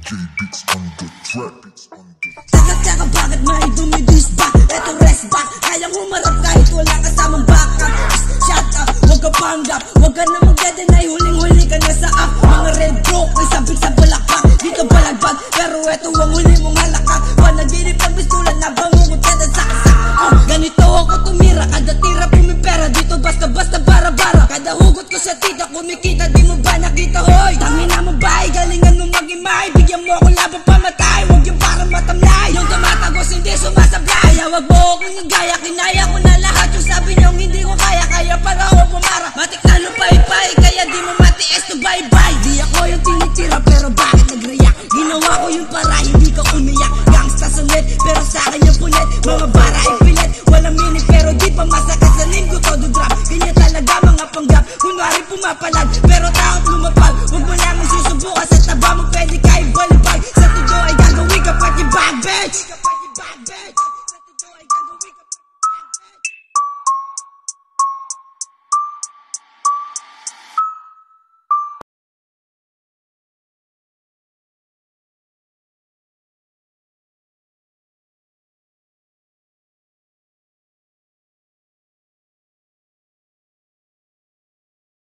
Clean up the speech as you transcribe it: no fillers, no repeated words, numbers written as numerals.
Beats on the track. Taka bakit may dumidis ba? Eto rest back, kayang humarap kahit wala kasamang backup. Shut up, huwag ka panggap, huwag ka na magde-deny, huling-huli ka na sa app. Mga red broke, may sabik sa balakak, dito balagbag, pero eto ang huli mong halakak. Panaginip ng pistulan na bangungot ka na saksak. Ganito ako tumira, kada tira pumipera, dito basta-basta bara-bara. Kada hugot ko sa tita, kumikita, di mo ba nakita hoy? Tangina mo ba, galingan mo mag-imay, bigyan mo ako laban pamatay, huwag yung parang matamlay, yung tumatagos hindi sumasablay. Kaya wag mo ako